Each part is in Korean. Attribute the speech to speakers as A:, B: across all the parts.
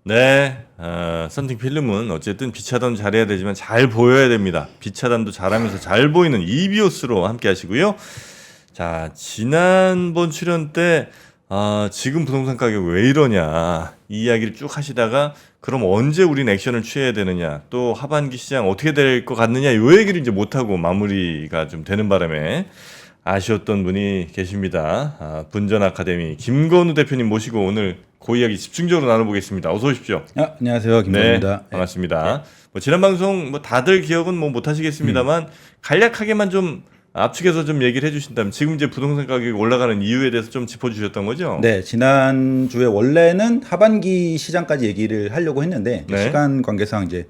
A: 네, 썬팅 필름은 어쨌든 비차단 잘해야 되지만 잘 보여야 됩니다. 비차단도 잘하면서 잘 보이는 이비오스로 함께 하시고요. 자, 지난번 출연 때 지금 부동산 가격 왜 이러냐 이 이야기를 쭉 하시다가 그럼 언제 우린 액션을 취해야 되느냐 또 하반기 시장 어떻게 될 것 같느냐 이 얘기를 이제 못하고 마무리가 좀 되는 바람에 아쉬웠던 분이 계십니다. 분전 아카데미 김건우 대표님 모시고 오늘 그 이야기 집중적으로 나눠보겠습니다. 어서 오십시오.
B: 안녕하세요. 김건우입니다.
A: 네, 반갑습니다. 뭐 지난 방송 뭐 다들 기억은 뭐 못하시겠습니다만 간략하게만 좀 압축해서 좀 얘기를 해주신다면 지금 이제 부동산 가격이 올라가는 이유에 대해서 좀 짚어주셨던 거죠?
B: 네, 지난주에 원래는 하반기 시장까지 얘기를 하려고 했는데
A: 네.
B: 시간 관계상 이제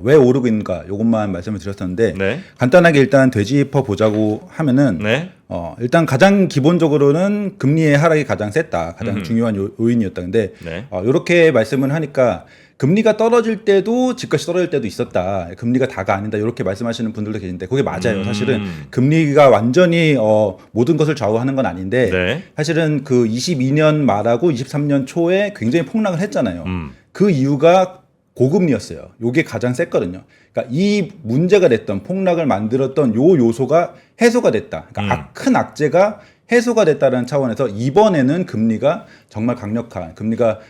B: 왜 오르고 있는가 이것만 말씀을 드렸었는데
A: 네. 간단하게
B: 간단하게 일단 되짚어 보자고 하면은
A: 네.
B: 일단 가장 기본적으로는 금리의 하락이 가장 셌다, 가장 중요한 요인이었다. 근데
A: 네.
B: 이렇게 말씀을 하니까 금리가 떨어질 때도 집값이 떨어질 때도 있었다. 금리가 다가 아니다. 이렇게 말씀하시는 분들도 계신데 그게 맞아요. 사실은 금리가 완전히 모든 것을 좌우하는 건 아닌데
A: 네.
B: 사실은 그 22년 말하고 23년 초에 굉장히 폭락을 했잖아요. 그 이유가 고금리였어요. 요게 가장 셌거든요. 그러니까 이 문제가 됐던 폭락을 만들었던 요 요소가 해소가 됐다. 그러니까 큰 악재가 해소가 됐다는 차원에서 이번에는 금리가 정말 강력한 금리가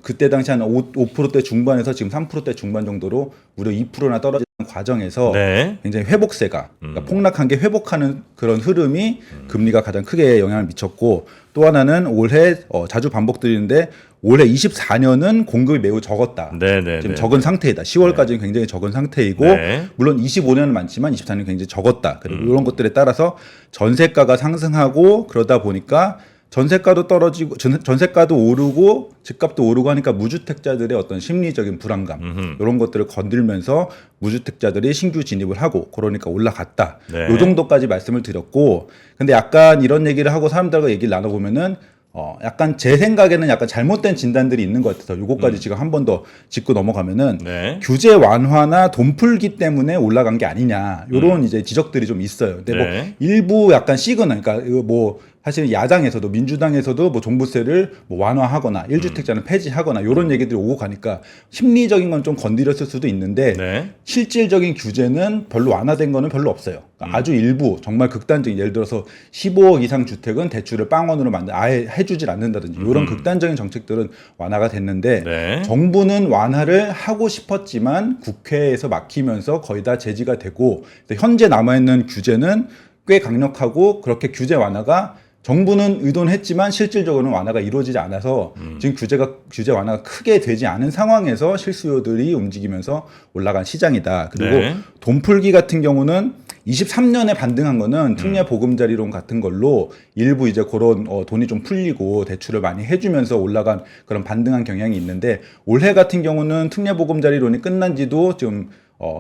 B: 그때 당시 한 5%대 중반에서 지금 3%대 중반 정도로 무려 2%나 떨어지는 과정에서
A: 네.
B: 굉장히 회복세가 그러니까 폭락한 게 회복하는 그런 흐름이 금리가 가장 크게 영향을 미쳤고 또 하나는 올해 자주 반복드리는데 올해 24년은 공급이 매우 적었다.
A: 네.
B: 지금 적은 상태이다. 10월까지는 굉장히 적은 상태이고
A: 네.
B: 물론 25년은 많지만 24년은 굉장히 적었다. 그리고 이런 것들에 따라서 전세가가 상승하고 그러다 보니까 전세가도 떨어지고 전세가도 오르고 집값도 오르고 하니까 무주택자들의 어떤 심리적인 불안감 이런 것들을 건들면서 무주택자들이 신규 진입을 하고 그러니까 올라갔다.
A: 네.
B: 요 정도까지 말씀을 드렸고 근데 약간 이런 얘기를 하고 사람들과 얘기를 나눠보면은 약간 제 생각에는 약간 잘못된 진단들이 있는 것 같아서 요거까지 지금 한 번 더 짚고 넘어가면은
A: 네.
B: 규제 완화나 돈 풀기 때문에 올라간 게 아니냐 요런 이제 지적들이 좀 있어요. 근데
A: 네.
B: 뭐 일부 약간 시그널 그러니까 이거 뭐 사실 야당에서도 민주당에서도 뭐 종부세를 뭐 완화하거나 1주택자는 폐지하거나 이런 얘기들이 오고 가니까 심리적인 건 좀 건드렸을 수도 있는데
A: 네.
B: 실질적인 규제는 별로 완화된 거는 별로 없어요. 그러니까 아주 일부 정말 극단적인 예를 들어서 15억 이상 주택은 대출을 빵원으로 아예 해주질 않는다든지 이런 극단적인 정책들은 완화가 됐는데
A: 네.
B: 정부는 완화를 하고 싶었지만 국회에서 막히면서 거의 다 제지가 되고 현재 남아있는 규제는 꽤 강력하고 그렇게 규제 완화가 정부는 의도는 했지만 실질적으로는 완화가 이루어지지 않아서 지금 규제 완화가 크게 되지 않은 상황에서 실수요들이 움직이면서 올라간 시장이다. 그리고
A: 네.
B: 돈 풀기 같은 경우는 23년에 반등한 거는 특례 보금자리론 같은 걸로 일부 이제 그런 돈이 좀 풀리고 대출을 많이 해주면서 올라간 그런 반등한 경향이 있는데 올해 같은 경우는 특례 보금자리론이 끝난 지도 지금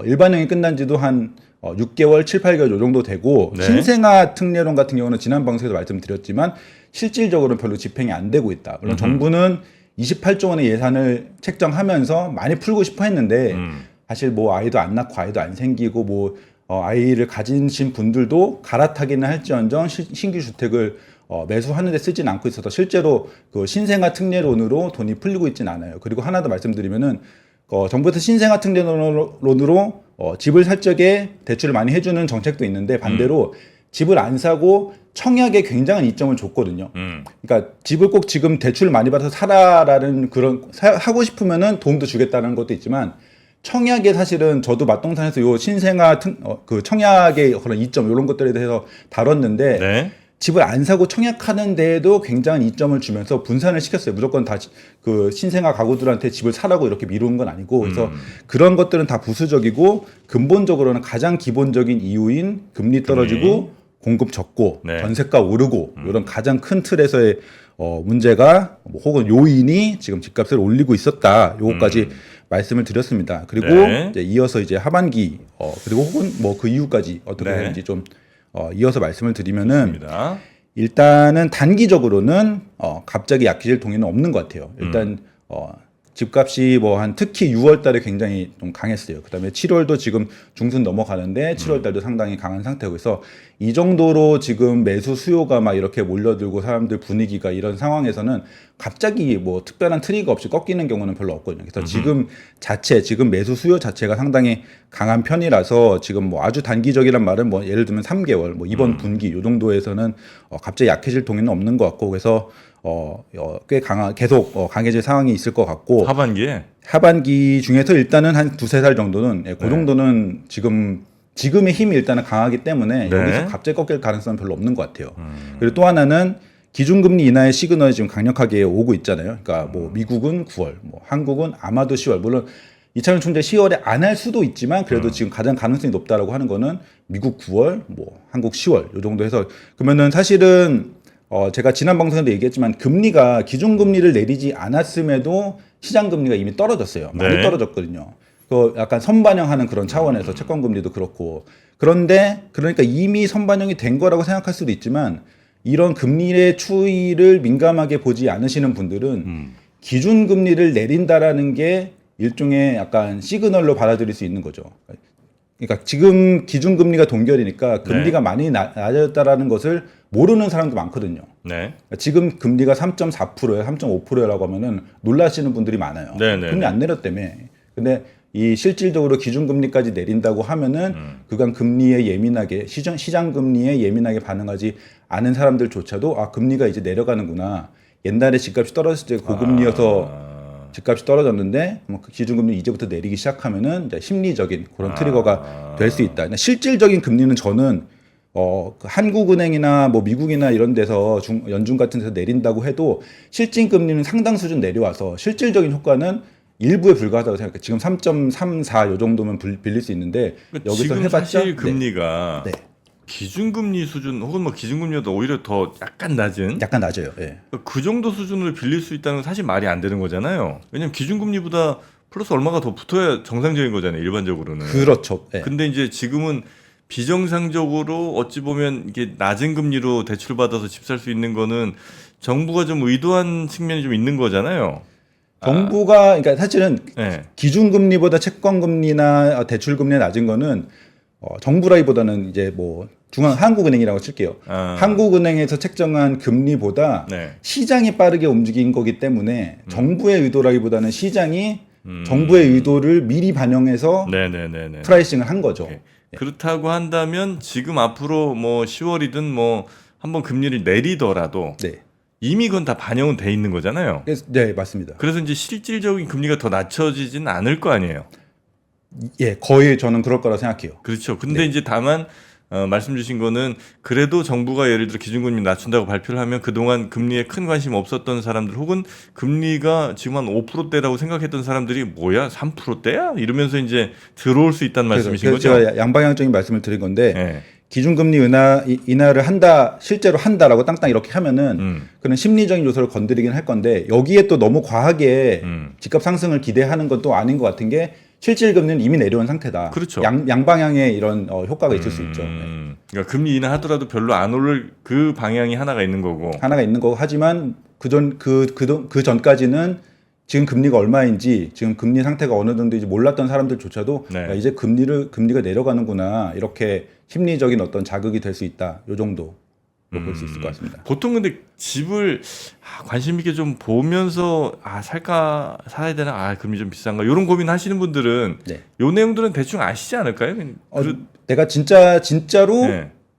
B: 일반형이 끝난 지도 한 6개월, 7, 8개월 요 정도 되고
A: 네.
B: 신생아 특례론 같은 경우는 지난 방송에서 말씀드렸지만 실질적으로는 별로 집행이 안 되고 있다. 물론 정부는 28조 원의 예산을 책정하면서 많이 풀고 싶어 했는데 사실 뭐 아이도 안 낳고 아이도 안 생기고 뭐 아이를 가지신 분들도 갈아타기는 할지언정 신규 주택을 매수하는 데 쓰진 않고 있어서 실제로 그 신생아 특례론으로 돈이 풀리고 있진 않아요. 그리고 하나 더 말씀드리면은 정부에서 신생아 특례론으로 집을 살 적에 대출을 많이 해주는 정책도 있는데 반대로 집을 안 사고 청약에 굉장한 이점을 줬거든요. 그러니까 집을 꼭 지금 대출을 많이 받아서 사라라는 그런 하고 싶으면은 도움도 주겠다는 것도 있지만 청약에 사실은 저도 맛동산에서 요 신생아 그 청약의 그런 이점 이런 것들에 대해서 다뤘는데
A: 네.
B: 집을 안 사고 청약하는 데에도 굉장한 이점을 주면서 분산을 시켰어요. 무조건 다 그 신생아 가구들한테 집을 사라고 이렇게 미루는 건 아니고 그래서 그런 것들은 다 부수적이고 근본적으로는 가장 기본적인 이유인 금리 떨어지고 공급 적고
A: 네.
B: 전세가 오르고 이런 가장 큰 틀에서의 문제가 뭐 혹은 요인이 지금 집값을 올리고 있었다. 요거까지 말씀을 드렸습니다. 그리고
A: 네.
B: 이제 이어서 이제 하반기 그리고 혹은 뭐 그 이후까지 어떻게
A: 네.
B: 되는지 좀 이어서 말씀을 드리면은
A: 입니다.
B: 일단은 단기적으로는 갑자기 약해질 동의는 없는 것 같아요. 일단 집값이 뭐 한 특히 6월 달에 굉장히 좀 강했어요. 그다음에 7월도 지금 중순 넘어가는데 7월 달도 상당히 강한 상태고 그래서 이 정도로 지금 매수 수요가 막 이렇게 몰려들고 사람들 분위기가 이런 상황에서는 갑자기 뭐 특별한 트리거 없이 꺾이는 경우는 별로 없거든요. 그래서 지금 매수 수요 자체가 상당히 강한 편이라서 지금 뭐 아주 단기적이란 말은 뭐 예를 들면 3개월 뭐 이번 분기 요 정도에서는 갑자기 약해질 동의는 없는 것 같고 그래서 꽤 계속 강해질 상황이 있을 것 같고 하반기 중에서 일단은 한 두세 달 정도는 그 정도는 지금의 힘이 일단은 강하기 때문에 여기서 갑자기 꺾일 가능성은 별로 없는 것 같아요. 그리고 또 하나는 기준금리 인하의 시그널이 지금 강력하게 오고 있잖아요. 그러니까 뭐 미국은 9월, 뭐 한국은 아마도 10월. 물론 이창용 총재 10월에 안 할 수도 있지만 그래도 지금 가장 가능성이 높다라고 하는 거는 미국 9월, 뭐 한국 10월 요 정도 해서 그러면은 사실은 제가 지난 방송에도 얘기했지만 금리가 기준금리를 내리지 않았음에도 시장금리가 이미 떨어졌어요. 많이 떨어졌거든요. 그 약간 선반영하는 그런 차원에서 채권금리도 그렇고 그러니까 이미 선반영이 된 거라고 생각할 수도 있지만 이런 금리의 추이를 민감하게 보지 않으시는 분들은 기준금리를 내린다라는 게 일종의 약간 시그널로 받아들일 수 있는 거죠. 그러니까 지금 기준금리가 동결이니까 금리가 많이 낮아졌다라는 것을 모르는 사람도 많거든요. 지금 금리가 3.4%에 3.5%라고 하면은 놀라시는 분들이 많아요. 금리 안 내렸다며. 근데 이 실질적으로 기준금리까지 내린다고 하면은 그간 금리에 예민하게 시장 금리에 예민하게 반응하지 않은 사람들조차도 아 금리가 이제 내려가는구나. 옛날에 집값이 떨어졌을 때 고금리여서 집값이 떨어졌는데 뭐 그 기준금리 이제부터 내리기 시작하면은 이제 심리적인 그런 트리거가 될 수 있다. 실질적인 금리는 저는 그 한국은행이나 뭐 미국이나 이런 데서 연준 같은 데서 내린다고 해도 실질 금리는 상당 수준 내려와서 실질적인 효과는 일부에 불과하다고 생각해요. 지금 3.34 요 정도면 빌릴 수 있는데
A: 그러니까
B: 여기서
A: 지금
B: 해봤자
A: 사실 금리가 기준금리 수준 혹은 뭐 기준금리보다 오히려 더 약간 낮은
B: 약간 낮아요.
A: 그 정도 수준으로 빌릴 수 있다는 건 사실 말이 안 되는 거잖아요. 왜냐면 기준금리보다 플러스 얼마가 더 붙어야 정상적인 거잖아요. 일반적으로는.
B: 그렇죠.
A: 근데 이제 지금은 비정상적으로 어찌 보면 이게 낮은 금리로 대출 받아서 집 살 수 있는 거는 정부가 좀 의도한 측면이 좀 있는 거잖아요.
B: 정부가 그러니까 사실은 기준금리보다 채권금리나 대출금리가 낮은 거는 정부라기보다는 이제 뭐 한국은행이라고 칠게요. 한국은행에서 책정한 금리보다 시장이 빠르게 움직인 거기 때문에 정부의 의도라기보다는 시장이 정부의 의도를 미리 반영해서 프라이싱을 한 거죠.
A: 그렇다고 한다면 지금 앞으로 뭐 10월이든 뭐 한번 금리를 내리더라도 이미 그건 다 반영은 돼 있는 거잖아요.
B: 네, 맞습니다.
A: 그래서 이제 실질적인 금리가 더 낮춰지지는 않을 거 아니에요.
B: 거의 저는 그럴 거라 생각해요.
A: 그렇죠. 근데 이제 다만 말씀 주신 거는 그래도 정부가 예를 들어 기준금리 낮춘다고 발표를 하면 그동안 금리에 큰 관심 없었던 사람들 혹은 금리가 지금 한 5%대라고 생각했던 사람들이 뭐야 3%대야? 이러면서 이제 들어올 수 있다는 말씀이신 거죠?
B: 제가 양방향적인 말씀을 드린 건데 기준금리 인하를 실제로 한다라고 땅땅 이렇게 하면은 그런 심리적인 요소를 건드리긴 할 건데 여기에 또 너무 과하게 집값 상승을 기대하는 건 또 아닌 것 같은 게 실질 금리는 이미 내려온 상태다.
A: 그렇죠.
B: 양방향의 이런 효과가 있을 수 있죠.
A: 그러니까 금리 인하하더라도 별로 안 오를 그 방향이 하나가 있는 거고.
B: 하지만 그 전까지는 지금 금리가 얼마인지 지금 금리 상태가 어느 정도인지 몰랐던 사람들조차도 이제 금리가 내려가는구나 이렇게 심리적인 어떤 자극이 될 수 있다. 요 정도. 볼 수 있을 것 같습니다.
A: 보통 근데 집을 관심 있게 좀 보면서 사야 되나 금리 좀 비싼가 이런 고민 하시는 분들은 요 내용들은 대충 아시지 않을까요?
B: 내가 진짜로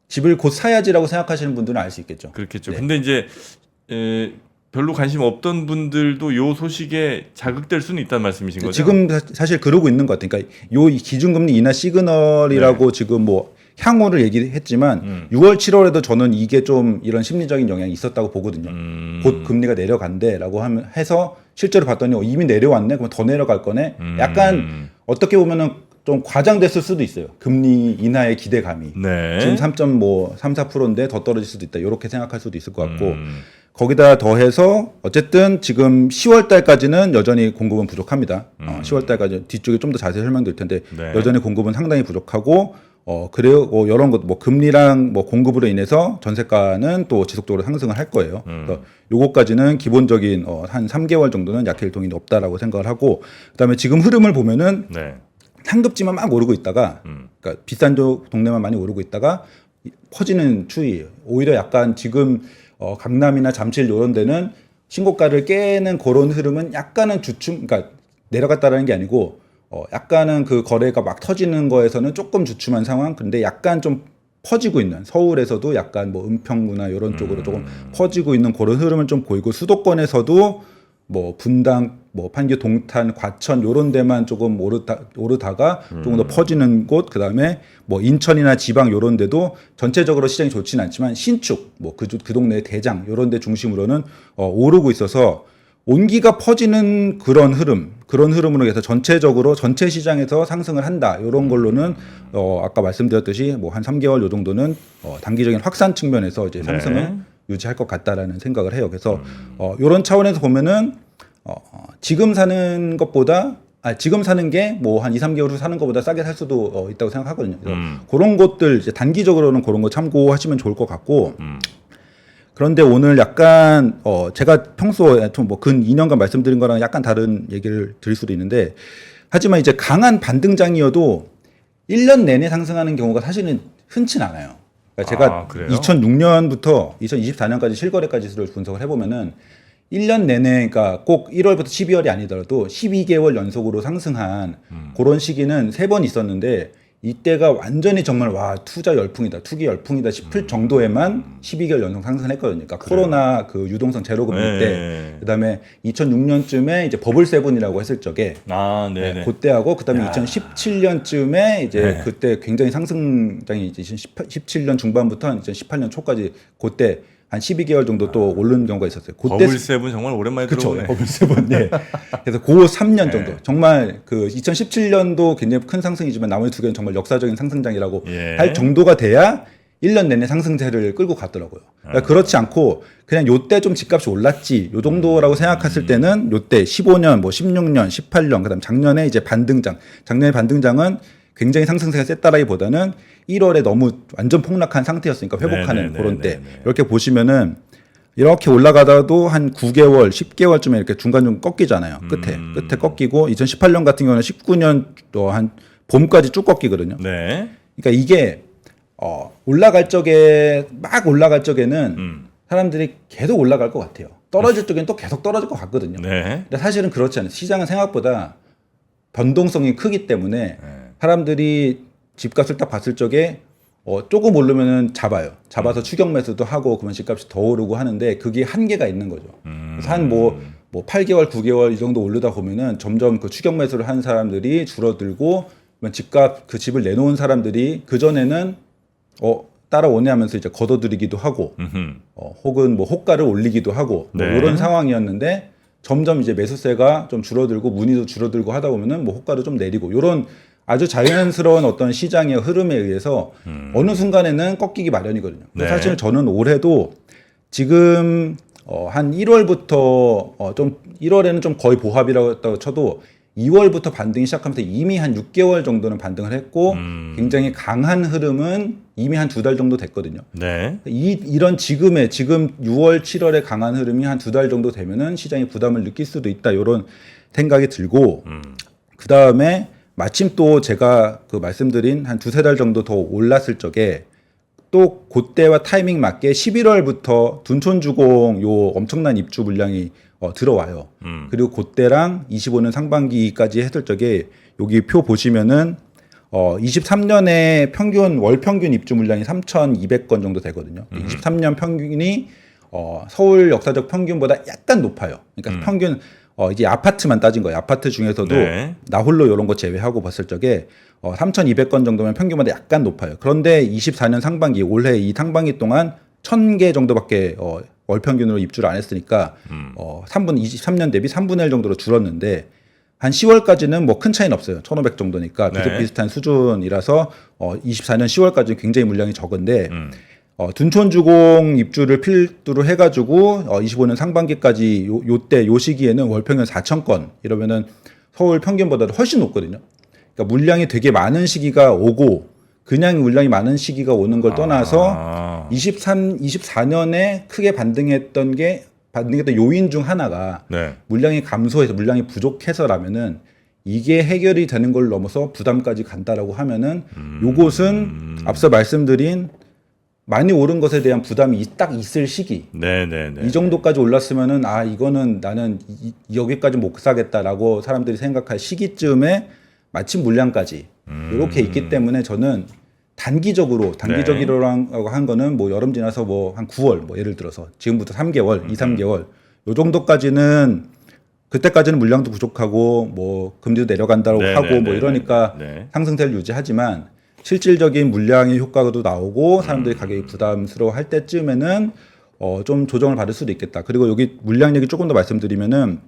B: 집을 곧 사야지라고 생각하시는 분들은 알 수 있겠죠.
A: 그렇겠죠. 근데 이제 별로 관심 없던 분들도 요 소식에 자극될 수는 있다는 말씀이신 거죠?
B: 지금 사실 그러고 있는 것 같아요. 그러니까 요 기준금리 인하 시그널이라고 지금 뭐 향후를 얘기했지만 6월, 7월에도 저는 이게 좀 이런 심리적인 영향이 있었다고 보거든요. 곧 금리가 내려간대라고 해서 실제로 봤더니 이미 내려왔네. 그럼 더 내려갈 거네. 약간 어떻게 보면은 좀 과장됐을 수도 있어요. 금리 인하의 기대감이. 지금 3.4%인데 더 떨어질 수도 있다. 이렇게 생각할 수도 있을 것 같고 거기다 더해서 어쨌든 지금 10월 달까지는 여전히 공급은 부족합니다. 10월 달까지 뒤쪽에 좀 더 자세히 설명드릴 텐데 여전히 공급은 상당히 부족하고 그래요. 이런 것, 뭐 금리랑 뭐 공급으로 인해서 전세가는 또 지속적으로 상승을 할 거예요. 그래서 요거까지는 기본적인 한 3개월 정도는 약해일동이 없다라고 생각을 하고, 그다음에 지금 흐름을 보면은
A: 네.
B: 상급지만 막 오르고 있다가, 그러니까 비싼 동네만 많이 오르고 있다가 퍼지는 추이예요. 오히려 약간 지금 강남이나 잠실 이런 데는 신고가를 깨는 그런 흐름은 약간은 주춤, 그러니까 내려갔다라는 게 아니고 약간은 그 거래가 막 터지는 거에서는 조금 주춤한 상황. 근데 약간 좀 퍼지고 있는, 서울에서도 약간 뭐 은평구나 이런 쪽으로 조금 퍼지고 있는 그런 흐름을 좀 보이고, 수도권에서도 뭐 분당, 뭐 판교, 동탄, 과천 요런 데만 조금 오르다가 조금 더 퍼지는 곳, 그다음에 뭐 인천이나 지방 요런 데도 전체적으로 시장이 좋지는 않지만 신축, 뭐 그 동네의 대장 요런 데 중심으로는 오르고 있어서 온기가 퍼지는 그런 흐름으로 해서 전체적으로 전체 시장에서 상승을 한다. 이런 걸로는 아까 말씀드렸듯이 뭐 한 3개월 요 정도는 단기적인 확산 측면에서 이제 상승을 유지할 것 같다라는 생각을 해요. 그래서 이런 차원에서 보면은 지금 사는 것보다 지금 사는 게 뭐 한 2, 3개월 후 사는 것보다 싸게 살 수도 있다고 생각하거든요. 그래서 그런 것들 이제 단기적으로는 그런 거 참고하시면 좋을 것 같고. 그런데 오늘 약간 제가 평소에 좀 뭐 근 2년간 말씀드린 거랑 약간 다른 얘기를 드릴 수도 있는데, 하지만 이제 강한 반등장이어도 1년 내내 상승하는 경우가 사실은 흔치 않아요. 그러니까 제가 2006년부터 2024년까지 실거래가 지수를 분석을 해보면은 1년 내내, 그러니까 꼭 1월부터 12월이 아니더라도 12개월 연속으로 상승한 그런 시기는 3번 있었는데, 이때가 완전히 정말 와 투자 열풍이다, 투기 열풍이다 싶을 정도에만 12개월 연속 상승을 했거든요. 그러니까 코로나 그 유동성 제로금리 때, 그다음에 2006년쯤에 이제 버블 세븐이라고 했을 적에 그때하고, 그다음에 2017년쯤에 이제 그때 굉장히 상승장이 이제 17년 중반부터 2018년 초까지 그때 한 12개월 정도 또 오른 경우가 있었어요. 그때
A: 버블 세븐 정말 오랜만에 들어오네.
B: 버블 세븐. 네. 그래서 그 3년 정도 정말 그 2017년도 굉장히 큰 상승이지만 나머지 두 개는 정말 역사적인 상승장이라고 할 정도가 돼야 1년 내내 상승세를 끌고 갔더라고요. 그러니까 그렇지 않고 그냥 요때 좀 집값이 올랐지 요 정도라고 생각했을 때는 요때 15년, 뭐 16년, 18년, 그다음 작년에 이제 작년에 반등장은 굉장히 상승세가 셌다라기보다는 1월에 너무 완전 폭락한 상태였으니까 회복하는 그런 때, 이렇게 보시면은 이렇게 올라가다도 한 9개월, 10개월쯤에 이렇게 중간중 꺾이잖아요. 끝에 꺾이고, 2018년 같은 경우는 19년 또 한 봄까지 쭉 꺾이거든요. 그러니까 이게 올라갈 적에는 사람들이 계속 올라갈 것 같아요. 떨어질 적에는 또 계속 떨어질 것 같거든요. 근데 사실은 그렇지 않아요. 시장은 생각보다 변동성이 크기 때문에 사람들이 집값을 딱 봤을 적에 조금 오르면은 잡아서 추격 매수도 하고, 그러면 집값이 더 오르고 하는데 그게 한계가 있는 거죠. 그래서 한 뭐 8개월, 9개월 이 정도 오르다 보면은 점점 그 추격 매수를 한 사람들이 줄어들고, 그 집을 내놓은 사람들이 그 전에는 따라오네 하면서 이제 걷어들이기도 하고, 혹은 뭐 호가를 올리기도 하고, 뭐 이런 상황이었는데, 점점 이제 매수세가 좀 줄어들고 문의도 줄어들고 하다 보면은 뭐 호가를 좀 내리고, 이런 아주 자연스러운 어떤 시장의 흐름에 의해서 어느 순간에는 꺾이기 마련이거든요. 사실 저는 올해도 지금 한 1월부터 좀 1월에는 좀 거의 보합이라고 쳐도 2월부터 반등이 시작하면서 이미 한 6개월 정도는 반등을 했고, 굉장히 강한 흐름은 이미 한 2달 정도 됐거든요. 이런 지금 6월, 7월에 강한 흐름이 한 2달 정도 되면은 시장이 부담을 느낄 수도 있다, 이런 생각이 들고, 그 다음에 마침 또 제가 그 말씀드린 한 2-3달 정도 더 올랐을 적에 또 그때와 타이밍 맞게 11월부터 둔촌주공 요 엄청난 입주 물량이 들어와요. 그리고 그때랑 25년 상반기까지 했을 적에 여기 표 보시면은 23년에 월 평균 입주 물량이 3,200건 정도 되거든요. 23년 평균이 서울 역사적 평균보다 약간 높아요. 그러니까 평균 이제 아파트만 따진 거예요. 아파트 중에서도 나 홀로 이런 거 제외하고 봤을 적에 3,200건 정도면 평균보다 약간 높아요. 그런데 24년 상반기, 올해 이 상반기 동안 1,000개 정도밖에 월 평균으로 입주를 안 했으니까 23년 대비 3분의 1 정도로 줄었는데, 한 10월까지는 뭐 큰 차이는 없어요. 1,500 정도니까 비슷한 수준이라서 24년 10월까지는 굉장히 물량이 적은데, 둔촌주공 입주를 필두로 해가지고 25년 상반기까지 요 시기에는 월 평균 4,000건 이러면은 서울 평균보다도 훨씬 높거든요. 그러니까 물량이 되게 많은 시기가 오고, 그냥 물량이 많은 시기가 오는 걸 떠나서 24년에 크게 반등했던 요인 중 하나가
A: 네.
B: 물량이 감소해서 물량이 부족해서라면은 이게 해결이 되는 걸 넘어서 부담까지 간다라고 하면은 요것은 앞서 말씀드린 많이 오른 것에 대한 부담이 딱 있을 시기.
A: 네네네.
B: 이 정도까지 올랐으면은 이거는 나는 여기까지 못 사겠다라고 사람들이 생각할 시기쯤에 마침 물량까지 이렇게 있기 때문에 저는 단기적이라고 한 거는 뭐 여름 지나서 뭐 한 9월 뭐 예를 들어서 지금부터 3개월, 2, 3개월 요 정도까지는 그때까지는 물량도 부족하고 뭐 금리도 내려간다고 하고 뭐 이러니까 상승세를 유지하지만 실질적인 물량의 효과도 나오고 사람들이 가격이 부담스러워 할 때쯤에는 좀 조정을 받을 수도 있겠다. 그리고 여기 물량 얘기 조금 더 말씀드리면은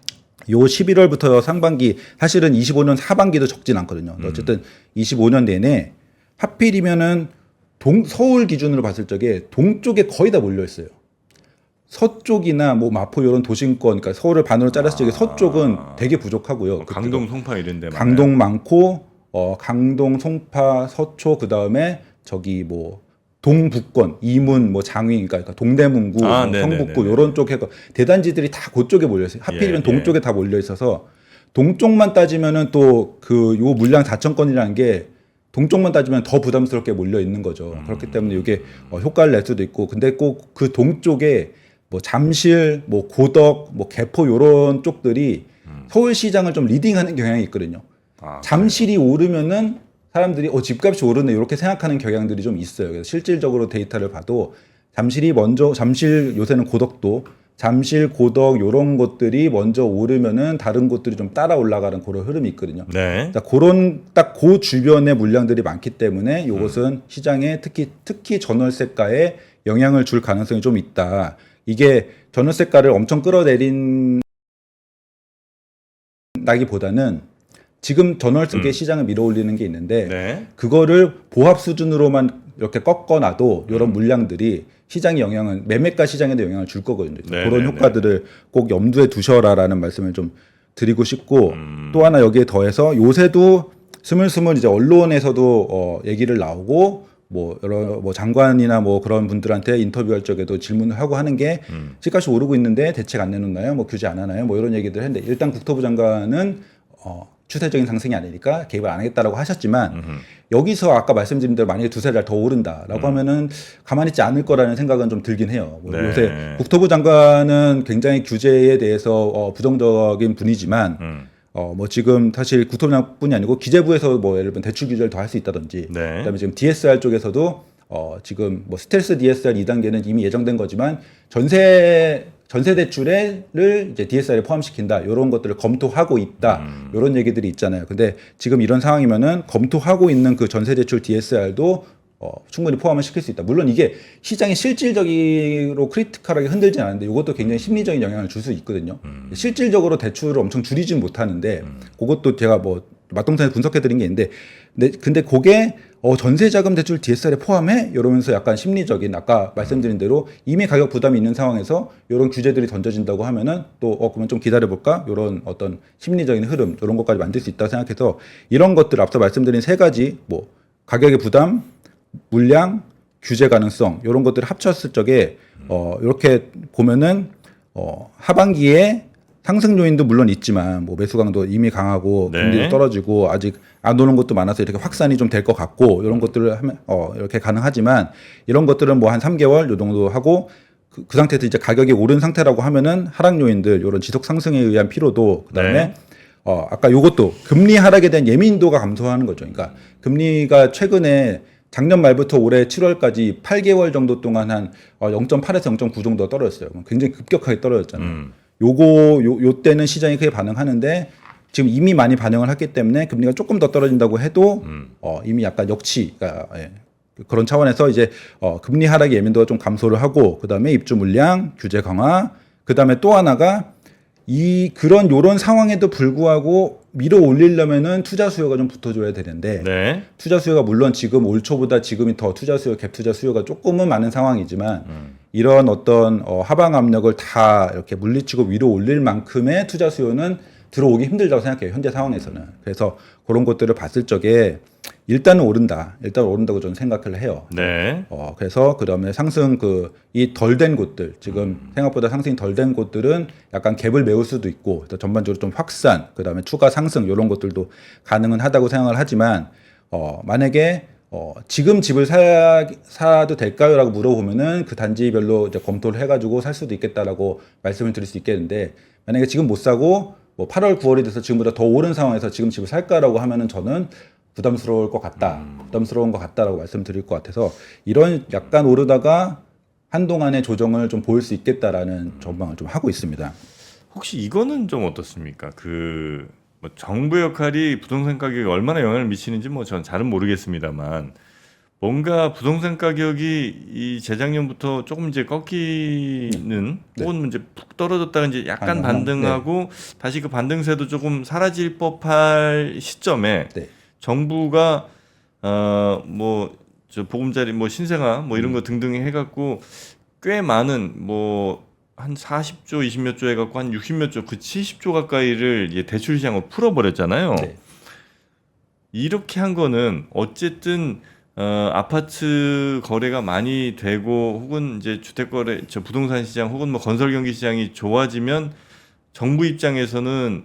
B: 요 11월부터 상반기 사실은 25년 하반기도 적진 않거든요. 어쨌든 25년 내내 하필이면은 서울 기준으로 봤을 적에 동쪽에 거의 다 몰려 있어요. 서쪽이나 뭐 마포 이런 도심권, 그러니까 서울을 반으로 잘랐을 적에 서쪽은 되게 부족하고요.
A: 강동, 송파 이런데
B: 강동 많고, 강동, 송파, 서초 그 다음에 저기 뭐 동북권, 이문, 뭐 장위, 그러니까 동대문구, 성북구 이런 쪽에 대단지들이 다 그쪽에 몰려 있어요. 하필이면 동쪽에 다 몰려 있어서 동쪽만 따지면은 또 그 요 물량 4천 건이라는 게 동쪽만 따지면 더 부담스럽게 몰려 있는 거죠. 그렇기 때문에 이게 효과를 낼 수도 있고, 근데 꼭 그 동쪽에 뭐 잠실, 뭐 고덕, 뭐 개포 요런 쪽들이 서울 시장을 좀 리딩하는 경향이 있거든요. 잠실이 오르면은 사람들이 집값이 오르네 이렇게 생각하는 경향들이 좀 있어요. 그래서 실질적으로 데이터를 봐도 잠실 요새는 고덕도 잠실, 고덕 요런 곳들이 먼저 오르면은 다른 곳들이 좀 따라 올라가는 그런 흐름이 있거든요.
A: 네.
B: 그런 딱 그 주변에 물량들이 많기 때문에 이것은 시장에 특히 전월세가에 영향을 줄 가능성이 좀 있다. 이게 전월세가를 엄청 끌어내린다기보다는 지금 전월세 시장을 밀어올리는 게 있는데 그거를 보합 수준으로만 이렇게 꺾어놔도 이런 물량들이 시장의 영향은 매매가 시장에도 영향을 줄 거거든요. 그런 효과들을 꼭 염두에 두셔라라는 말씀을 좀 드리고 싶고 또 하나 여기에 더해서 요새도 스물스물 이제 언론에서도 얘기를 나오고 뭐 여러 뭐 장관이나 뭐 그런 분들한테 인터뷰할 적에도 질문을 하고 하는 게 집값이 오르고 있는데 대책 안 내놓나요? 뭐 규제 안 하나요? 뭐 이런 얘기들 했는데 일단 국토부 장관은 추세적인 상승이 아니니까 개입을 안 하겠다라고 하셨지만 여기서 아까 말씀드린 대로 만약에 두세 달 더 오른다라고 하면은 가만히 있지 않을 거라는 생각은 좀 들긴 해요. 뭐 요새 국토부 장관은 굉장히 규제에 대해서 부정적인 분이지만 뭐 지금 사실 국토부뿐이 아니고 기재부에서 뭐 예를 들면 대출 규제를 더 할 수 있다든지 그다음에 지금 DSR 쪽에서도 지금 뭐 스텔스 DSR 2단계는 이미 예정된 거지만 전세 대출을 이제 DSR에 포함시킨다. 이런 것들을 검토하고 있다. 이런 얘기들이 있잖아요. 근데 지금 이런 상황이면은 검토하고 있는 그 전세 대출 DSR도 충분히 포함을 시킬 수 있다. 물론 이게 시장이 실질적으로 크리티컬하게 흔들진 않는데 이것도 굉장히 심리적인 영향을 줄 수 있거든요. 실질적으로 대출을 엄청 줄이진 못하는데 그것도 제가 뭐 맞동산에서 분석해드린 게 있는데 근데 그게 전세자금 대출 DSR에 포함해? 이러면서 약간 심리적인 아까 말씀드린 대로 이미 가격 부담이 있는 상황에서 이런 규제들이 던져진다고 하면은 또 그러면 좀 기다려볼까? 이런 어떤 심리적인 흐름 이런 것까지 만들 수 있다고 생각해서 이런 것들 앞서 말씀드린 세 가지 뭐 가격의 부담, 물량, 규제 가능성 이런 것들을 합쳤을 적에 이렇게 보면은 하반기에 상승 요인도 물론 있지만 뭐 매수 강도 이미 강하고 금리도 떨어지고 아직 안 오는 것도 많아서 이렇게 확산이 좀 될 것 같고 이런 것들을 하면 이렇게 가능하지만 이런 것들은 뭐 한 3개월 요 정도 하고 그 상태에서 이제 가격이 오른 상태라고 하면은 하락 요인들 이런 지속 상승에 의한 피로도 그다음에 아까 요것도 금리 하락에 대한 예민도가 감소하는 거죠. 그러니까 금리가 최근에 작년 말부터 올해 7월까지 8개월 정도 동안 한 0.8에서 0.9 정도 떨어졌어요. 굉장히 급격하게 떨어졌잖아요. 요 때는 시장이 크게 반응하는데 지금 이미 많이 반영을 했기 때문에 금리가 조금 더 떨어진다고 해도 이미 약간 역치가 그런 차원에서 이제 금리 하락의 예민도가 좀 감소를 하고 그다음에 입주 물량 규제 강화 그다음에 또 하나가 요런 상황에도 불구하고 밀어 올리려면은 투자 수요가 좀 붙어줘야 되는데 투자 수요가 물론 지금 올 초보다 지금이 더 투자 수요 갭 투자 수요가 조금은 많은 상황이지만 이런 어떤 하방 압력을 다 이렇게 물리치고 위로 올릴 만큼의 투자 수요는 들어오기 힘들다고 생각해요. 현재 상황에서는. 그래서 그런 것들을 봤을 적에 일단은 오른다. 일단 오른다고 저는 생각을 해요.
A: 네.
B: 그래서 그다음에 상승 이 덜 된 곳들 지금 생각보다 상승이 덜 된 곳들은 약간 갭을 메울 수도 있고 또 전반적으로 좀 확산 그다음에 추가 상승 이런 것들도 가능은 하다고 생각을 하지만 만약에 지금 집을 사도 될까요라고 물어보면은 그 단지별로 이제 검토를 해가지고 살 수도 있겠다라고 말씀을 드릴 수 있겠는데 만약에 지금 못 사고 뭐 8월 9월이 돼서 지금보다 더 오른 상황에서 지금 집을 살까라고 하면은 저는 부담스러울 것 같다. 부담스러운 것 같다라고 말씀드릴 것 같아서 이런 약간 오르다가 한동안의 조정을 좀 보일 수 있겠다라는 전망을 좀 하고 있습니다.
A: 혹시 이거는 좀 어떻습니까? 뭐 정부 역할이 부동산 가격에 얼마나 영향을 미치는지 뭐 전 잘은 모르겠습니다만 뭔가 부동산 가격이 이 재작년부터 조금 이제 꺾이는
B: 네.
A: 혹은 이제 푹 떨어졌다가 이제 약간
B: 반등하는,
A: 반등하고 다시 그 반등세도 조금 사라질 법할 시점에
B: 네.
A: 정부가 뭐 저 보금자리 뭐 신생아 뭐 이런 거 등등 해갖고 꽤 많은 뭐 한 40조 20몇 조 해갖고 한 60몇 조 그 70조 가까이를 이제 대출 시장으로 풀어버렸잖아요.
B: 네.
A: 이렇게 한 거는 어쨌든 아파트 거래가 많이 되고 혹은 이제 주택 거래 저 부동산 시장 혹은 뭐 건설 경기 시장이 좋아지면 정부 입장에서는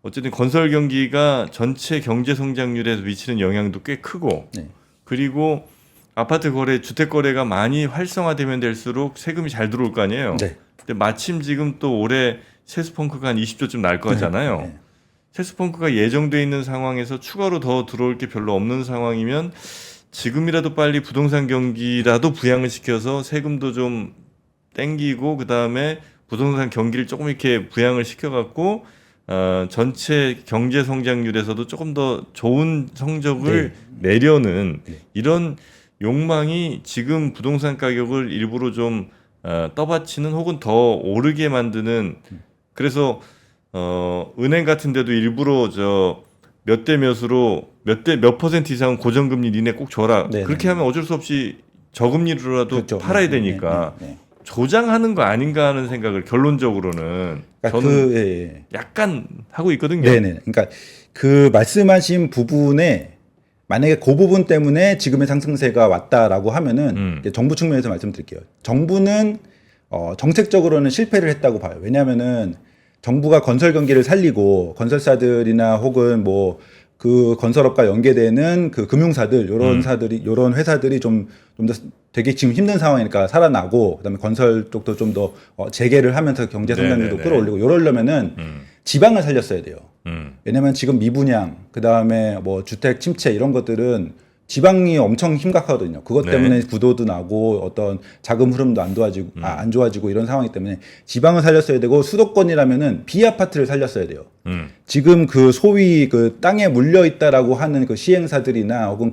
A: 어쨌든 건설 경기가 전체 경제 성장률에 미치는 영향도 꽤 크고
B: 네.
A: 그리고 아파트 거래, 주택 거래가 많이 활성화되면 될수록 세금이 잘 들어올 거 아니에요.
B: 네.
A: 근데 마침 지금 또 올해 세수펑크가 한 20조쯤 날 거잖아요.
B: 네.
A: 세수펑크가 예정돼 있는 상황에서 추가로 더 들어올 게 별로 없는 상황이면 지금이라도 빨리 부동산 경기라도 부양을 시켜서 세금도 좀 땡기고 그 다음에 부동산 경기를 조금 이렇게 부양을 시켜갖고 전체 경제 성장률에서도 조금 더 좋은 성적을 내려는 이런 욕망이 지금 부동산 가격을 일부러 좀 떠받치는 혹은 더 오르게 만드는 그래서 은행 같은 데도 일부러 저 몇 대 몇으로 몇 퍼센트 이상은 고정금리 니네 꼭 줘라.
B: 네네.
A: 그렇게 하면 어쩔 수 없이 저금리로라도
B: 그렇죠.
A: 팔아야
B: 네,
A: 되니까
B: 네, 네, 네.
A: 조장하는 거 아닌가 하는 생각을 결론적으로는
B: 그러니까
A: 저는 약간 하고 있거든요.
B: 네네. 그러니까 그 말씀하신 부분에 만약에 그 부분 때문에 지금의 상승세가 왔다라고 하면은 이제 정부 측면에서 말씀드릴게요. 정부는 정책적으로는 실패를 했다고 봐요. 왜냐하면은 정부가 건설 경기를 살리고 건설사들이나 혹은 뭐 그 건설업과 연계되는 그 금융사들 요런 회사들이 좀 더 되게 지금 힘든 상황이니까 살아나고 그다음에 건설 쪽도 좀 더 재개를 하면서 경제 성장률도
A: 네네네.
B: 끌어올리고 요러려면은 지방을 살렸어야 돼요. 왜냐면 지금 미분양 그다음에 뭐 주택 침체 이런 것들은 지방이 엄청 심각하거든요. 그것
A: 네.
B: 때문에 부도도 나고 어떤 자금 흐름도 안 좋아지고 이런 상황이기 때문에 지방을 살렸어야 되고 수도권이라면은 비아파트를 살렸어야 돼요. 지금 그 소위 그 땅에 물려 있다라고 하는 그 시행사들이나 혹은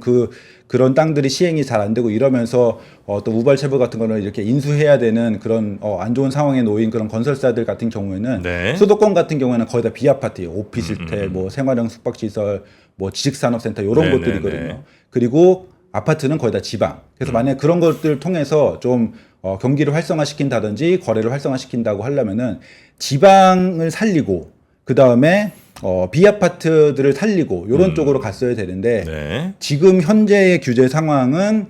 B: 그런 땅들이 시행이 잘 안 되고 이러면서 또 우발체불 같은 거를 이렇게 인수해야 되는 그런 안 좋은 상황에 놓인 그런 건설사들 같은 경우에는
A: 네.
B: 수도권 같은 경우에는 거의 다 비아파트예요. 오피스텔, 뭐 생활형 숙박시설, 뭐 지식산업센터 이런
A: 네네네.
B: 것들이거든요. 그리고 아파트는 거의 다 지방. 그래서 만약에 그런 것들을 통해서 좀 경기를 활성화시킨다든지 거래를 활성화시킨다고 하려면은 지방을 살리고 그 다음에 비아파트들을 살리고 이런 쪽으로 갔어야 되는데
A: 네.
B: 지금 현재의 규제 상황은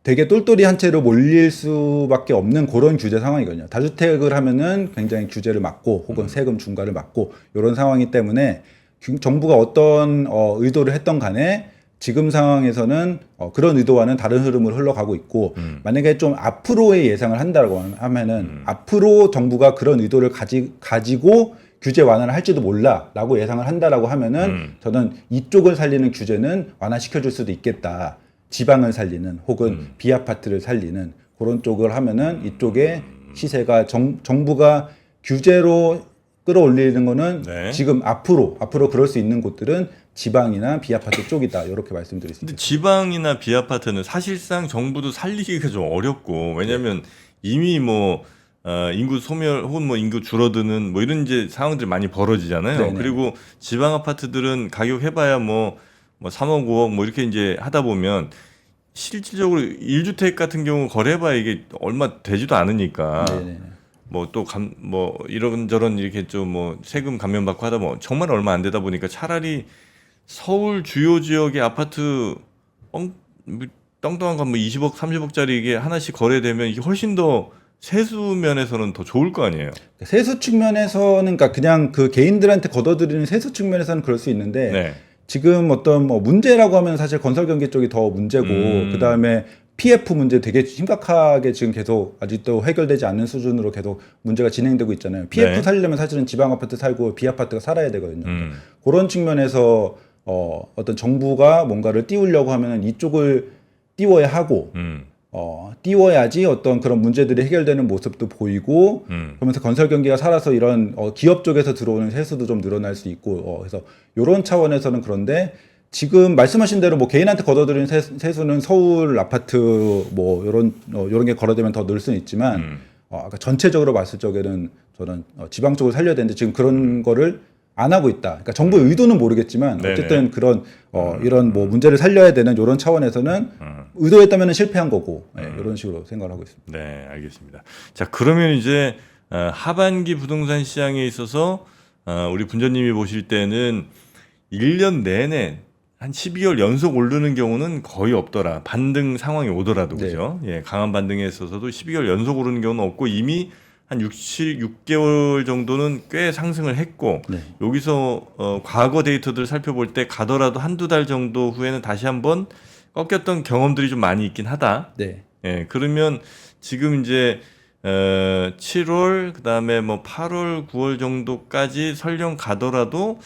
B: 되게 똘똘이 한 채로 몰릴 수밖에 없는 그런 규제 상황이거든요. 다주택을 하면은 굉장히 규제를 막고 혹은 세금 중과를 막고 이런 상황이기 때문에 정부가 어떤 의도를 했던 간에 지금 상황에서는 그런 의도와는 다른 흐름을 흘러가고 있고 만약에 좀 앞으로의 예상을 한다고 하면은 앞으로 정부가 그런 의도를 가지고 규제 완화를 할지도 몰라라고 예상을 한다라고 하면은 저는 이쪽을 살리는 규제는 완화시켜줄 수도 있겠다. 지방을 살리는 혹은 비아파트를 살리는 그런 쪽을 하면은 이쪽에 시세가 정부가 규제로 끌어올리는 거는
A: 네.
B: 지금 앞으로 그럴 수 있는 곳들은 지방이나 비아파트 쪽이다. 이렇게 말씀드릴 수
A: 근데
B: 있습니다.
A: 지방이나 비아파트는 사실상 정부도 살리기가 좀 어렵고 왜냐하면 이미 뭐 인구 소멸 혹은 뭐 인구 줄어드는 뭐 이런 이제 상황들이 많이 벌어지잖아요.
B: 네네.
A: 그리고 지방 아파트들은 가격 해봐야 뭐 3억 5억 뭐 이렇게 이제 하다 보면 실질적으로 1주택 같은 경우 거래해봐야 이게 얼마 되지도 않으니까
B: 네네.
A: 뭐 또 뭐 이런저런 이렇게 좀 뭐 세금 감면 받고 하다 보면 정말 얼마 안 되다 보니까 차라리 서울 주요 지역의 아파트 떵떵한 건 뭐 20억, 30억짜리 이게 하나씩 거래되면 이게 훨씬 더 세수 면에서는 더 좋을 거 아니에요.
B: 세수 측면에서는 그러니까 그냥 그 개인들한테 걷어들이는 세수 측면에서는 그럴 수 있는데
A: 네.
B: 지금 어떤 뭐 문제라고 하면 사실 건설 경기 쪽이 더 문제고 그다음에 PF 문제 되게 심각하게 지금 계속 아직도 해결되지 않는 수준으로 계속 문제가 진행되고 있잖아요. PF
A: 네.
B: 살려면 사실은 지방 아파트 살고 비아파트가 살아야 되거든요. 그런 측면에서 어떤 정부가 뭔가를 띄우려고 하면 이쪽을 띄워야 하고 띄워야지 어떤 그런 문제들이 해결되는 모습도 보이고 그러면서 건설 경기가 살아서 이런 기업 쪽에서 들어오는 세수도 좀 늘어날 수 있고 그래서 이런 차원에서는 그런데 지금 말씀하신 대로 뭐 개인한테 걷어들이는 세수는 서울 아파트 뭐 이런 게 걸어되면 더 늘 수는 있지만 아까 전체적으로 봤을 적에는 저는 지방 쪽을 살려야 되는데 지금 그런 거를 안 하고 있다. 그러니까 정부의 의도는 모르겠지만 어쨌든
A: 네네.
B: 그런 이런 뭐 문제를 살려야 되는 이런 차원에서는 의도했다면 실패한 거고 이런 식으로 생각을 하고 있습니다.
A: 네, 알겠습니다. 자, 그러면 이제 하반기 부동산 시장에 있어서 우리 분전님이 보실 때는 1년 내내 한 12개월 연속 오르는 경우는 거의 없더라. 반등 상황이 오더라도
B: 네.
A: 그죠? 예, 강한 반등에 있어서도 12개월 연속 오르는 경우는 없고 이미 한 6개월 정도는 꽤 상승을 했고
B: 네.
A: 여기서 과거 데이터들 살펴볼 때 가더라도 한두 달 정도 후에는 다시 한번 꺾였던 경험들이 좀 많이 있긴 하다.
B: 네.
A: 예, 그러면 지금 이제 7월 그다음에 뭐 8월, 9월 정도까지 설령 가더라도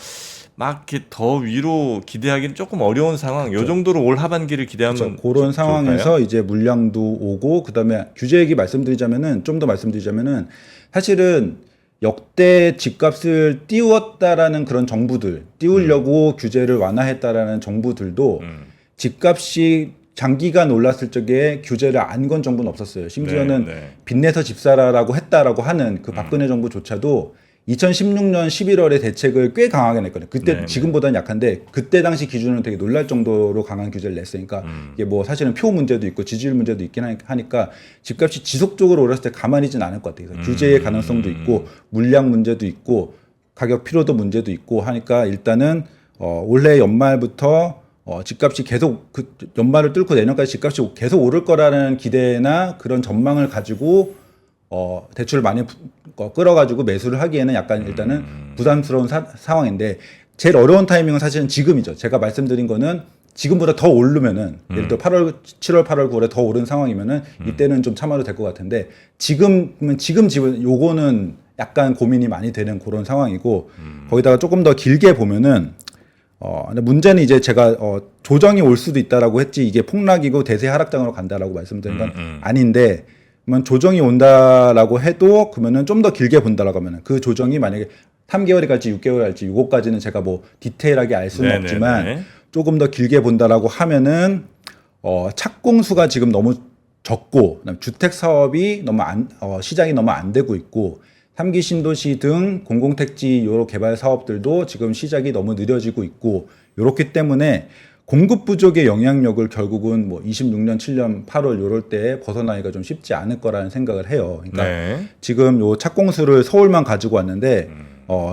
A: 막 이렇게 더 위로 기대하기는 조금 어려운 상황. 요 정도로 올 하반기를 기대하면
B: 그런 상황에서 이제 물량도 오고 그다음에 규제 얘기 말씀드리자면은 좀 더 말씀드리자면은 사실은 역대 집값을 띄웠다라는 그런 정부들 띄우려고 규제를 완화했다라는 정부들도 집값이 장기간 올랐을 적에 규제를 안 건 정부는 없었어요. 심지어는 빚내서 집 사라라고 했다라고 하는 그 박근혜 정부조차도 2016년 11월에 대책을 꽤 강하게 냈거든요. 그때 지금보다는 약한데 그때 당시 기준은 되게 놀랄 정도로 강한 규제를 냈으니까 이게 뭐 사실은 표 문제도 있고 지지율 문제도 있긴 하니까 집값이 지속적으로 오랐을 때 가만히 있지는 않을 것 같아요. 그래서 규제의 가능성도 있고 물량 문제도 있고 가격 피로도 문제도 있고 하니까 일단은 올해 연말부터 집값이 계속 그 연말을 뚫고 내년까지 집값이 계속 오를 거라는 기대나 그런 전망을 가지고 대출을 많이 끌어가지고 매수를 하기에는 약간 일단은 부담스러운 상황인데 제일 어려운 타이밍은 사실은 지금이죠. 제가 말씀드린 거는 지금보다 더 오르면은 예를 들어 7월, 8월, 9월에 더 오른 상황이면은 이때는 좀 참아도 될 것 같은데 지금 집은 요거는 약간 고민이 많이 되는 그런 상황이고 거기다가 조금 더 길게 보면은 근데 문제는 이제 제가 조정이 올 수도 있다라고 했지 이게 폭락이고 대세 하락장으로 간다라고 말씀드린 건 아닌데 그러면 조정이 온다라고 해도 그러면은 좀 더 길게 본다라고 하면은 그 조정이 만약에 3개월이 갈지 6개월이 갈지 요거까지는 제가 뭐 디테일하게 알 수는 없지만 조금 더 길게 본다라고 하면은 착공수가 지금 너무 적고 그다음에 주택 사업이 너무 시장이 너무 안 되고 있고 3기 신도시 등 공공택지 요런 개발 사업들도 지금 시작이 너무 느려지고 있고 요렇기 때문에 공급 부족의 영향력을 결국은 뭐 26년, 7년, 8월 요럴 때 벗어나기가 좀 쉽지 않을 거라는 생각을 해요. 그러니까 지금 요 착공수를 서울만 가지고 왔는데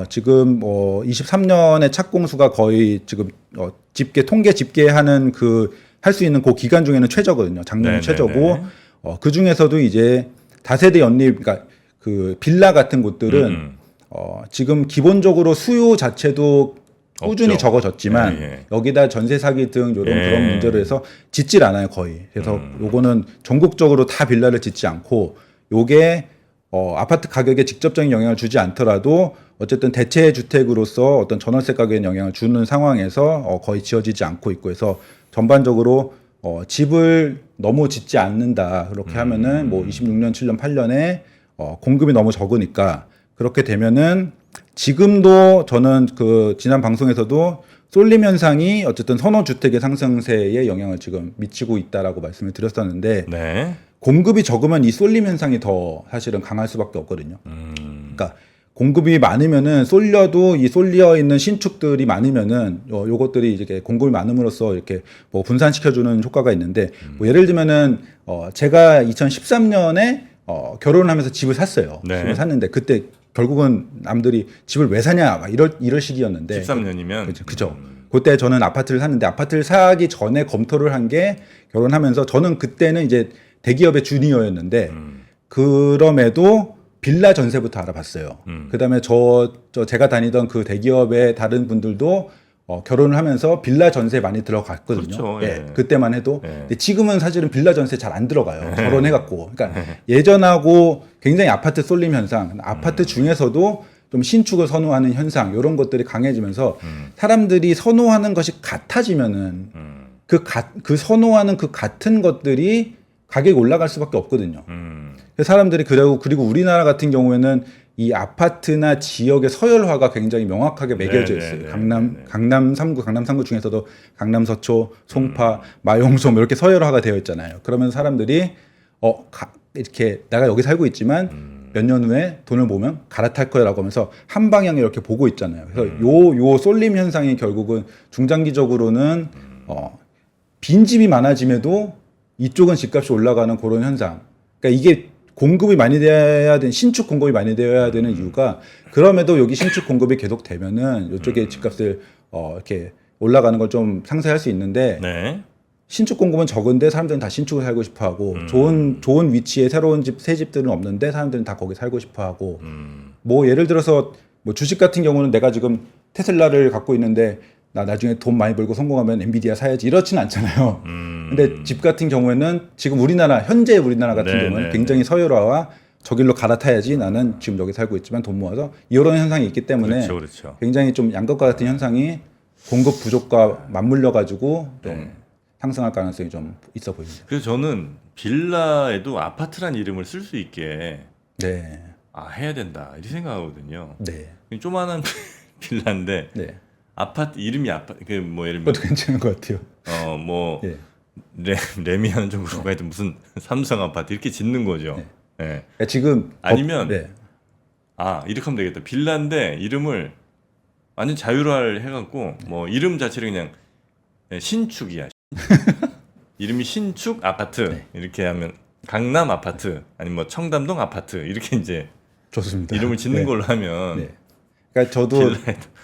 B: 지금 23년에 착공수가 거의 지금 통계 집계하는 할 수 있는 그 기간 중에는 최저거든요. 작년 최저고 그 중에서도 이제 다세대 연립 그러니까 그 빌라 같은 곳들은 지금 기본적으로 수요 자체도 꾸준히 적어졌지만 여기다 전세 사기 등 이런 그런 문제로 해서 짓질 않아요 거의. 그래서 요거는 전국적으로 다 빌라를 짓지 않고 요게 아파트 가격에 직접적인 영향을 주지 않더라도 어쨌든 대체 주택으로서 어떤 전월세 가격에 영향을 주는 상황에서 거의 지어지지 않고 있고 해서 전반적으로 집을 너무 짓지 않는다 그렇게 하면은 뭐 26년, 7년, 8년에 공급이 너무 적으니까 그렇게 되면은 지금도 저는 그 지난 방송에서도 쏠림 현상이 어쨌든 선호주택의 상승세에 영향을 지금 미치고 있다라고 말씀을 드렸었는데 공급이 적으면 이 쏠림 현상이 더 사실은 강할 수밖에 없거든요. 그러니까 공급이 많으면은 쏠려도 이 쏠려 있는 신축들이 많으면은 요것들이 이렇게 공급이 많음으로써 이렇게 뭐 분산시켜주는 효과가 있는데 뭐 예를 들면은 제가 2013년에 결혼을 하면서 집을 샀어요. 집을 샀는데 그때 결국은 남들이 집을 왜 사냐 막 이럴 시기였는데
A: 13년이면
B: 그죠. 그때 저는 아파트를 샀는데 아파트를 사기 전에 검토를 한 게 결혼하면서 저는 그때는 이제 대기업의 주니어였는데 그럼에도 빌라 전세부터 알아봤어요. 그다음에 제가 다니던 그 대기업의 다른 분들도 결혼을 하면서 빌라 전세 많이 들어갔거든요.
A: 그렇죠.
B: 예,
A: 예.
B: 그때만 해도.
A: 예.
B: 근데 지금은 사실은 빌라 전세 잘 안 들어가요. 결혼해갖고. 그러니까 예전하고 굉장히 아파트 쏠림 현상, 아파트 중에서도 좀 신축을 선호하는 현상, 이런 것들이 강해지면서 사람들이 선호하는 것이 같아지면은 그 선호하는 그 같은 것들이 가격이 올라갈 수밖에 없거든요. 그래서 사람들이 그리고 우리나라 같은 경우에는 이 아파트나 지역의 서열화가 굉장히 명확하게 매겨져 있어요. 강남 3구, 강남 3구 중에서도 강남 서초, 송파, 마용소 뭐 이렇게 서열화가 되어 있잖아요. 그러면 사람들이 이렇게 내가 여기 살고 있지만 몇 년 후에 돈을 모으면 갈아탈 거라고 하면서 한 방향에 이렇게 보고 있잖아요. 그래서 요 쏠림 현상이 결국은 중장기적으로는 빈집이 많아짐에도 이쪽은 집값이 올라가는 그런 현상. 그러니까 이게 공급이 많이 돼야 되는 신축 공급이 많이 되어야 되는 이유가 그럼에도 여기 신축 공급이 계속 되면은 이쪽에 집값을 이렇게 올라가는 걸 좀 상쇄할 수 있는데
A: 네.
B: 신축 공급은 적은데 사람들은 다 신축을 살고 싶어하고 좋은 위치에 새로운 새 집들은 없는데 사람들은 다 거기 살고 싶어하고 뭐 예를 들어서 뭐 주식 같은 경우는 내가 지금 테슬라를 갖고 있는데 나 나중에 돈 많이 벌고 성공하면 엔비디아 사야지 이렇지는 않잖아요. 근데 집 같은 경우에는 지금 현재 우리나라 같은 경우는 굉장히 서열화와 저 길로 갈아타야지 나는 지금 여기 살고 있지만 돈 모아서 이런 현상이 있기 때문에
A: 그렇죠.
B: 굉장히 좀 양극화 같은 현상이 공급 부족과 맞물려 가지고 좀 상승할 가능성이 좀 있어 보입니다.
A: 그래서 저는 빌라에도 아파트란 이름을 쓸 수 있게
B: 네.
A: 해야 된다 이렇게 생각하거든요.
B: 네.
A: 조만한 빌라인데
B: 네.
A: 아파트 이름이 아파트 뭐 예를
B: 그것도 괜찮은 것 같아요.
A: 뭐
B: 예.
A: 레미안 좀 그런가 하여튼 무슨 삼성 아파트 이렇게 짓는 거죠. 예.
B: 그러니까 지금
A: 아니면
B: 네.
A: 이렇게 하면 되겠다. 빌라인데 이름을 완전 자유로를 해갖고 뭐 이름 자체를 그냥 신축이야. 이름이 신축 아파트 이렇게 하면 강남 아파트 아니면 뭐 청담동 아파트 이렇게 이제
B: 좋습니다.
A: 이름을 짓는
B: 네.
A: 걸로 하면
B: 네. 그러니까 저도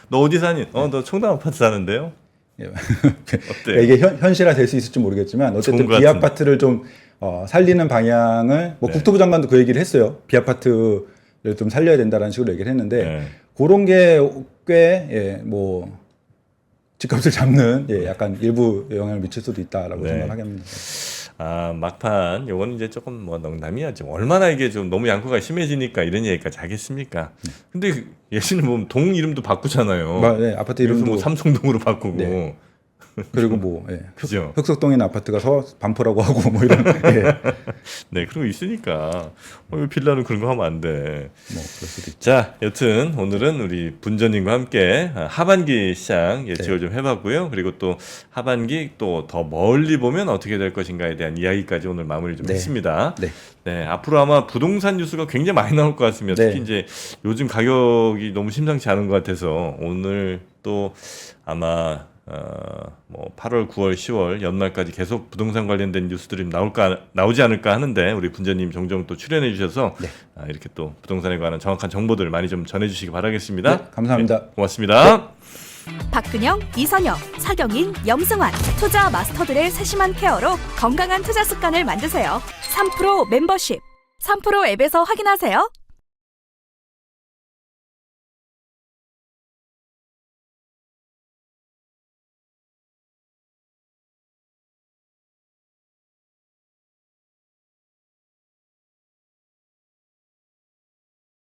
A: 너 어디 사니? 너 청담 아파트 사는데요? 어때?
B: 이게 현실화 될 수 있을지 모르겠지만 어쨌든 비아파트를 좀 살리는 방향을 뭐 국토부 장관도 그 얘기를 했어요. 비아파트를 좀 살려야 된다라는 식으로 얘기를 했는데 그런 게 꽤 뭐 집값을 잡는 약간 일부 영향을 미칠 수도 있다라고 생각하게 합니다.
A: 막판 요거는 이제 조금 뭐 농담이었죠. 얼마나 이게 좀 너무 양극화가 심해지니까 이런 얘기까지 하겠습니까? 근데 예전에 보면 동 이름도 바꾸잖아요.
B: 네, 아파트 이름도
A: 뭐 삼성동으로 바꾸고.
B: 네. 그리고 뭐
A: 그죠?
B: 흑석동에 있는 아파트가 반포라고 하고 뭐 이런
A: 네, 그런 거 있으니까 빌라는 그런 거 하면 안 돼.
B: 뭐 그럴 수도 있죠.
A: 자, 여튼 오늘은 우리 분전님과 함께 하반기 시장 예측을 좀 해봤고요. 그리고 또 하반기 또 더 멀리 보면 어떻게 될 것인가에 대한 이야기까지 오늘 마무리 좀 했습니다. 네, 앞으로 아마 부동산 뉴스가 굉장히 많이 나올 것 같습니다. 특히 이제 요즘 가격이 너무 심상치 않은 것 같아서 오늘 또 아마 뭐 8월, 9월, 10월 연말까지 계속 부동산 관련된 뉴스들이 나오지 않을까 하는데 우리 분전님 종종 또 출연해 주셔서 이렇게 또 부동산에 관한 정확한 정보들 많이 좀 전해주시기 바라겠습니다.
B: 네, 감사합니다.
A: 네, 고맙습니다.
C: 박근영, 이선영, 서경인, 염승환 투자 마스터들의 세심한 케어로 건강한 투자 습관을 만드세요. 3프로 멤버십 3프로 앱에서 확인하세요.